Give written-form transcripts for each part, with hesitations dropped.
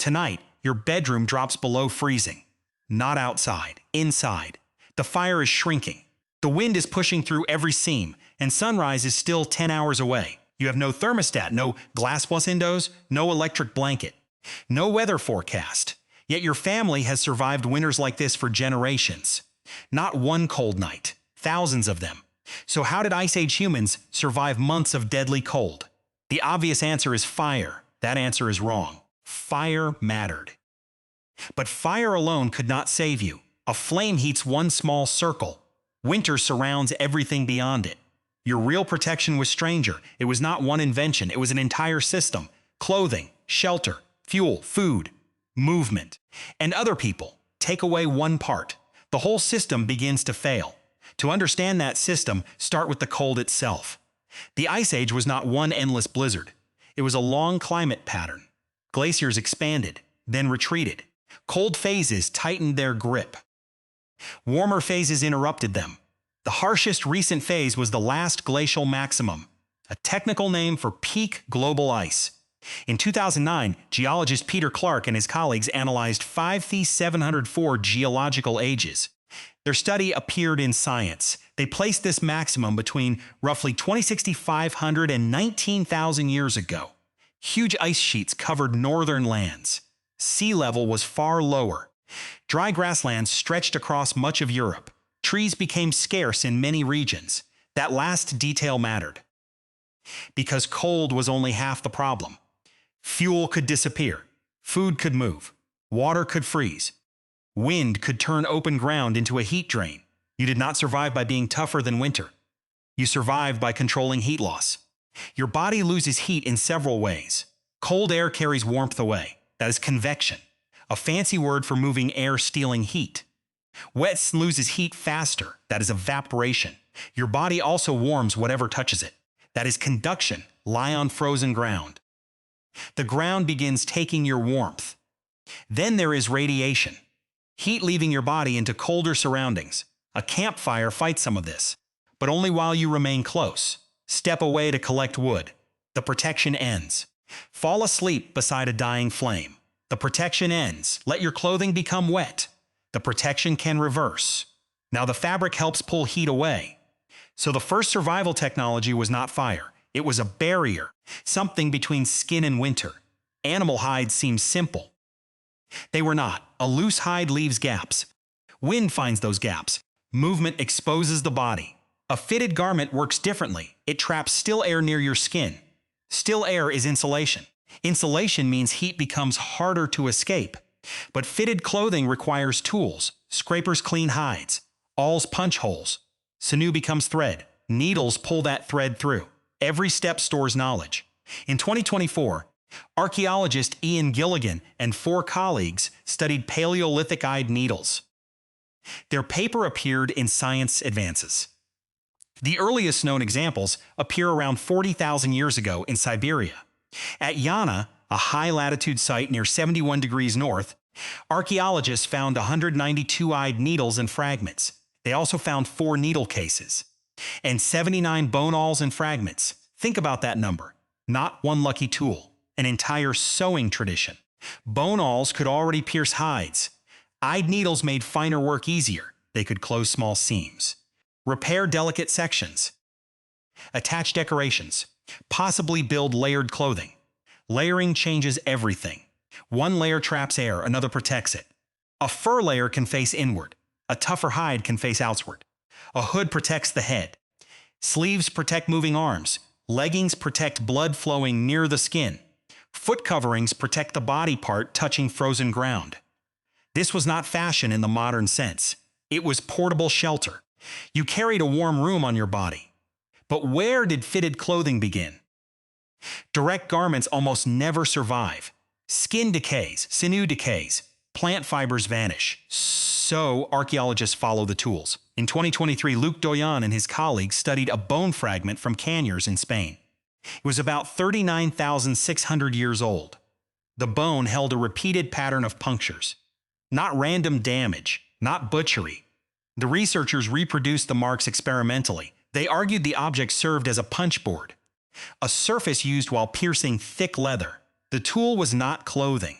Tonight, your bedroom drops below freezing. Not outside, inside. The fire is shrinking. The wind is pushing through every seam, and sunrise is still 10 hours away. You have no thermostat, no glass windows, no electric blanket, no weather forecast. Yet your family has survived winters like this for generations. Not one cold night, thousands of them. So how did Ice Age humans survive months of deadly cold? The obvious answer is fire. That answer is wrong. Fire mattered. But fire alone could not save you. A flame heats one small circle. Winter surrounds everything beyond it. Your real protection was stranger. It was not one invention. It was an entire system. Clothing, shelter, fuel, food, movement. And other people. Take away one part. The whole system begins to fail. To understand that system, start with the cold itself. The Ice Age was not one endless blizzard. It was a long climate pattern. Glaciers expanded, then retreated. Cold phases tightened their grip. Warmer phases interrupted them. The harshest recent phase was the last glacial maximum, a technical name for peak global ice. In 2009, geologist Peter Clark and his colleagues analyzed 5,704 geological ages. Their study appeared in Science. They placed this maximum between roughly 26,500 and 19,000 years ago. Huge ice sheets covered northern lands. Sea level was far lower. Dry grasslands stretched across much of Europe. Trees became scarce in many regions. That last detail mattered. Because cold was only half the problem. Fuel could disappear. Food could move. Water could freeze. Wind could turn open ground into a heat drain. You did not survive by being tougher than winter. You survived by controlling heat loss. Your body loses heat in several ways. Cold air carries warmth away. That is convection, a fancy word for moving air stealing heat. Wet loses heat faster. That is evaporation. Your body also warms whatever touches it. That is conduction. Lie on frozen ground. The ground begins taking your warmth. Then there is radiation. Heat leaving your body into colder surroundings. A campfire fights some of this, but only while you remain close. Step away to collect wood. The protection ends. Fall asleep beside a dying flame. The protection ends. Let your clothing become wet. The protection can reverse. Now the fabric helps pull heat away. So the first survival technology was not fire. It was a barrier, something between skin and winter. Animal hides seem simple. They were not. A loose hide leaves gaps. Wind finds those gaps. Movement exposes the body. A fitted garment works differently. It traps still air near your skin. Still air is insulation. Insulation means heat becomes harder to escape. But fitted clothing requires tools. Scrapers clean hides. Awls punch holes. Sinew becomes thread. Needles pull that thread through. Every step stores knowledge. In 2024, archaeologist Ian Gilligan and 4 colleagues studied Paleolithic-eyed needles. Their paper appeared in Science Advances. The earliest known examples appear around 40,000 years ago in Siberia. At Yana, a high-latitude site near 71 degrees north, archaeologists found 192-eyed needles and fragments. They also found 4 needle cases and 79 bone awls and fragments. Think about that number. Not one lucky tool. An entire sewing tradition. Bone awls could already pierce hides. Eyed needles made finer work easier. They could close small seams. Repair delicate sections. Attach decorations. Possibly build layered clothing. Layering changes everything. One layer traps air, another protects it. A fur layer can face inward. A tougher hide can face outward. A hood protects the head. Sleeves protect moving arms. Leggings protect blood flowing near the skin. Foot coverings protect the body part touching frozen ground. This was not fashion in the modern sense. It was portable shelter. You carried a warm room on your body. But where did fitted clothing begin? Direct garments almost never survive. Skin decays, sinew decays, plant fibers vanish. So archaeologists follow the tools. In 2023, Luc Doyon and his colleagues studied a bone fragment from Canyers in Spain. It was about 39,600 years old. The bone held a repeated pattern of punctures. Not random damage, not butchery. The researchers reproduced the marks experimentally. They argued the object served as a punchboard, a surface used while piercing thick leather. The tool was not clothing.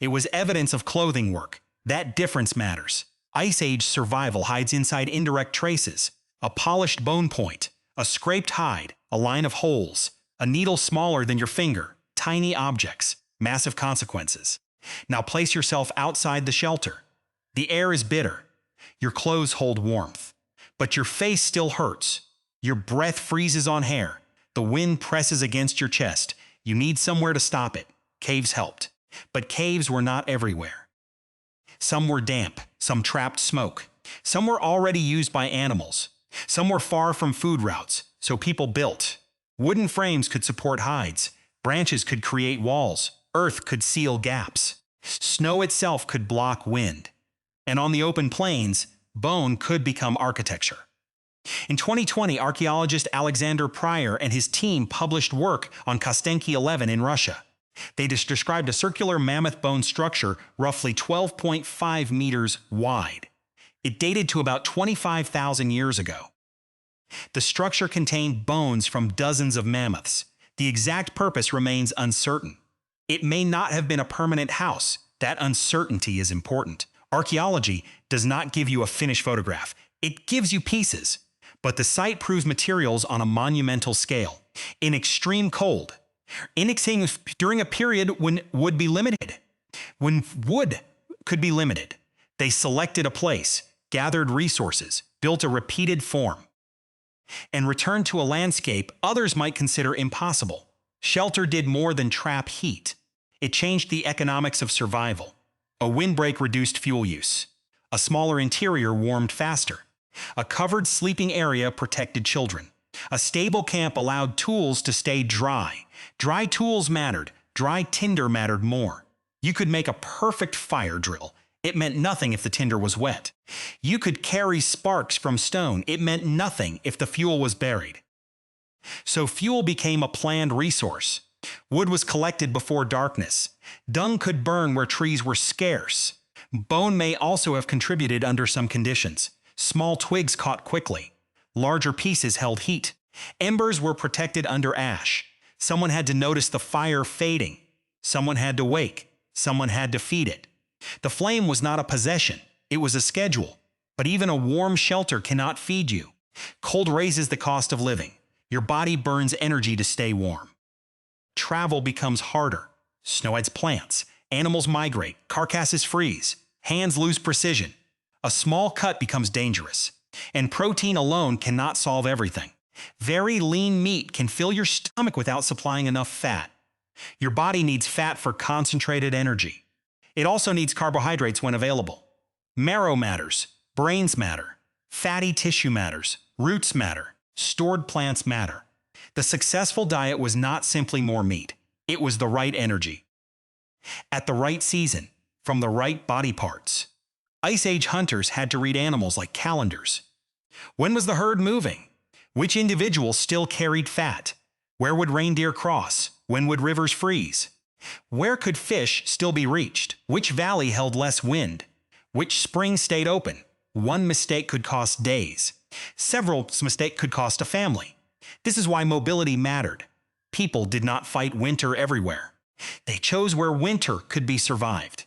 It was evidence of clothing work. That difference matters. Ice Age survival hides inside indirect traces: a polished bone point, a scraped hide, a line of holes, a needle smaller than your finger, tiny objects, massive consequences. Now place yourself outside the shelter. The air is bitter. Your clothes hold warmth. But your face still hurts. Your breath freezes on hair. The wind presses against your chest. You need somewhere to stop it. Caves helped. But caves were not everywhere. Some were damp. Some trapped smoke. Some were already used by animals. Some were far from food routes, so people built. Wooden frames could support hides. Branches could create walls. Earth could seal gaps. Snow itself could block wind. And on the open plains, bone could become architecture. In 2020, archaeologist Alexander Pryor and his team published work on Kostenki 11 in Russia. They described a circular mammoth bone structure roughly 12.5 meters wide. It dated to about 25,000 years ago. The structure contained bones from dozens of mammoths. The exact purpose remains uncertain. It may not have been a permanent house. That uncertainty is important. Archaeology does not give you a finished photograph. It gives you pieces. But the site proves materials on a monumental scale. In extreme cold. During a period when wood be limited. When wood could be limited. They selected a place, gathered resources, built a repeated form, and returned to a landscape others might consider impossible. Shelter did more than trap heat. It changed the economics of survival. A windbreak reduced fuel use. A smaller interior warmed faster. A covered sleeping area protected children. A stable camp allowed tools to stay dry. Dry tools mattered. Dry tinder mattered more. You could make a perfect fire drill. It meant nothing if the tinder was wet. You could carry sparks from stone. It meant nothing if the fuel was buried. So fuel became a planned resource. Wood was collected before darkness. Dung could burn where trees were scarce. Bone may also have contributed under some conditions. Small twigs caught quickly. Larger pieces held heat. Embers were protected under ash. Someone had to notice the fire fading. Someone had to wake. Someone had to feed it. The flame was not a possession. It was a schedule. But even a warm shelter cannot feed you. Cold raises the cost of living. Your body burns energy to stay warm. Travel becomes harder. Snow adds plants. Animals migrate. Carcasses freeze. Hands lose precision. A small cut becomes dangerous. And protein alone cannot solve everything. Very lean meat can fill your stomach without supplying enough fat. Your body needs fat for concentrated energy. It also needs carbohydrates when available. Marrow matters. Brains matter. Fatty tissue matters. Roots matter. Stored plants matter. The successful diet was not simply more meat. It was the right energy. At the right season, from the right body parts. Ice Age hunters had to read animals like calendars. When was the herd moving? Which individual still carried fat? Where would reindeer cross? When would rivers freeze? Where could fish still be reached? Which valley held less wind? Which spring stayed open? One mistake could cost days. Several mistakes could cost a family. This is why mobility mattered. People did not fight winter everywhere. They chose where winter could be survived.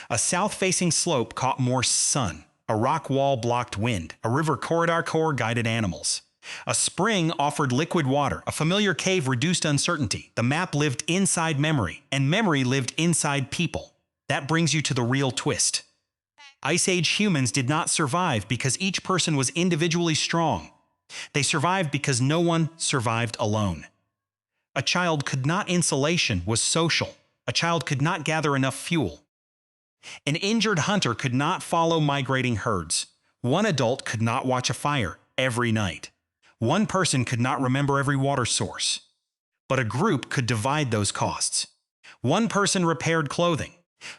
A south-facing slope caught more sun. A rock wall blocked wind. A river corridor guided animals. A spring offered liquid water. A familiar cave reduced uncertainty. The map lived inside memory, and memory lived inside people. That brings you to the real twist. Ice Age humans did not survive because each person was individually strong. They survived because no one survived alone. A child could not insulation was social. A child could not gather enough fuel. An injured hunter could not follow migrating herds. One adult could not watch a fire every night. One person could not remember every water source. But a group could divide those costs. One person repaired clothing.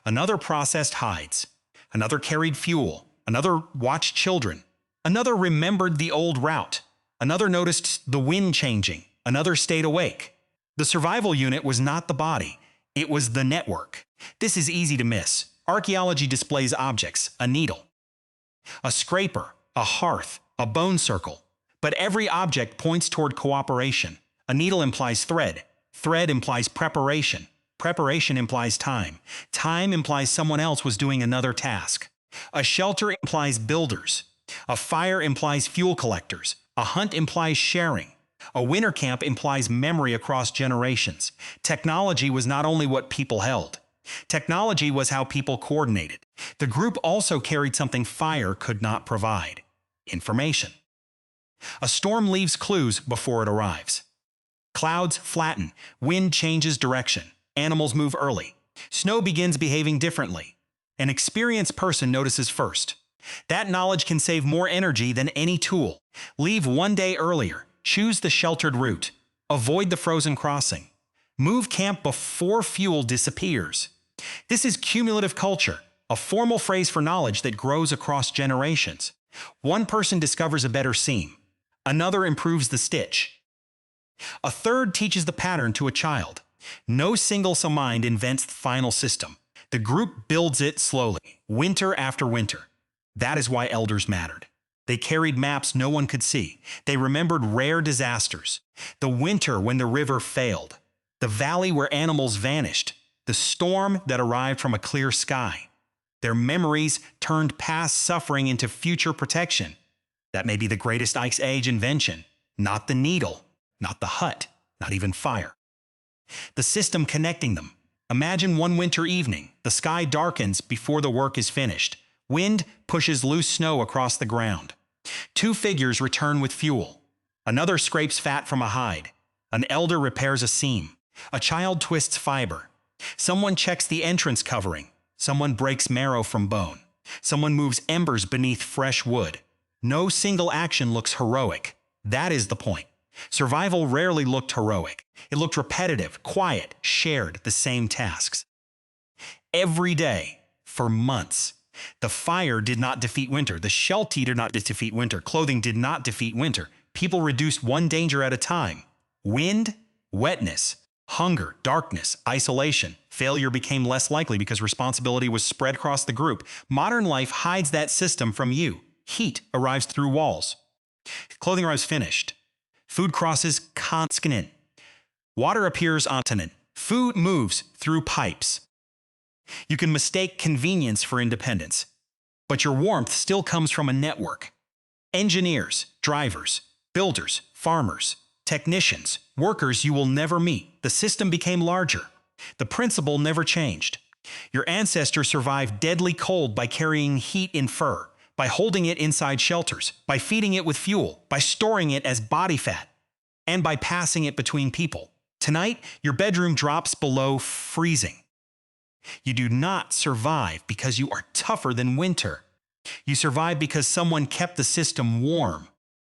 Another processed hides. Another carried fuel. Another watched children. Another remembered the old route. Another noticed the wind changing. Another stayed awake. The survival unit was not the body. It was the network. This is easy to miss. Archaeology displays objects, a needle, a scraper, a hearth, a bone circle. But every object points toward cooperation. A needle implies thread. Thread implies preparation. Preparation implies time. Time implies someone else was doing another task. A shelter implies builders. A fire implies fuel collectors. A hunt implies sharing. A winter camp implies memory across generations. Technology was not only what people held. Technology was how people coordinated. The group also carried something fire could not provide: information. A storm leaves clues before it arrives. Clouds flatten, wind changes direction, animals move early, snow begins behaving differently. An experienced person notices first. That knowledge can save more energy than any tool. Leave one day earlier, choose the sheltered route, avoid the frozen crossing. Move camp before fuel disappears. This is cumulative culture, a formal phrase for knowledge that grows across generations. One person discovers a better seam. Another improves the stitch. A third teaches the pattern to a child. No single mind invents the final system. The group builds it slowly, winter after winter. That is why elders mattered. They carried maps no one could see. They remembered rare disasters. The winter when the river failed. The valley where animals vanished. The storm that arrived from a clear sky. Their memories turned past suffering into future protection. That may be the greatest Ice Age invention. Not the needle, not the hut, not even fire. The system connecting them. Imagine one winter evening. The sky darkens before the work is finished. Wind pushes loose snow across the ground. Two figures return with fuel. Another scrapes fat from a hide. An elder repairs a seam. A child twists fiber. Someone checks the entrance covering. Someone breaks marrow from bone. Someone moves embers beneath fresh wood. No single action looks heroic. That is the point. Survival rarely looked heroic. It looked repetitive, quiet, shared, the same tasks. Every day, for months. The fire did not defeat winter. The shelter did not defeat winter. Clothing did not defeat winter. People reduced one danger at a time. Wind, wetness, hunger, darkness, isolation. Failure became less likely because responsibility was spread across the group. Modern life hides that system from you. Heat arrives through walls. Clothing arrives finished. Food crosses continent. Water appears continent. Food moves through pipes. You can mistake convenience for independence, but your warmth still comes from a network. Engineers, drivers, builders, farmers, technicians, workers you will never meet. The system became larger. The principle never changed. Your ancestors survived deadly cold by carrying heat in fur, by holding it inside shelters, by feeding it with fuel, by storing it as body fat, and by passing it between people. Tonight, your bedroom drops below freezing. You do not survive because you are tougher than winter. You survive because someone kept the system warm.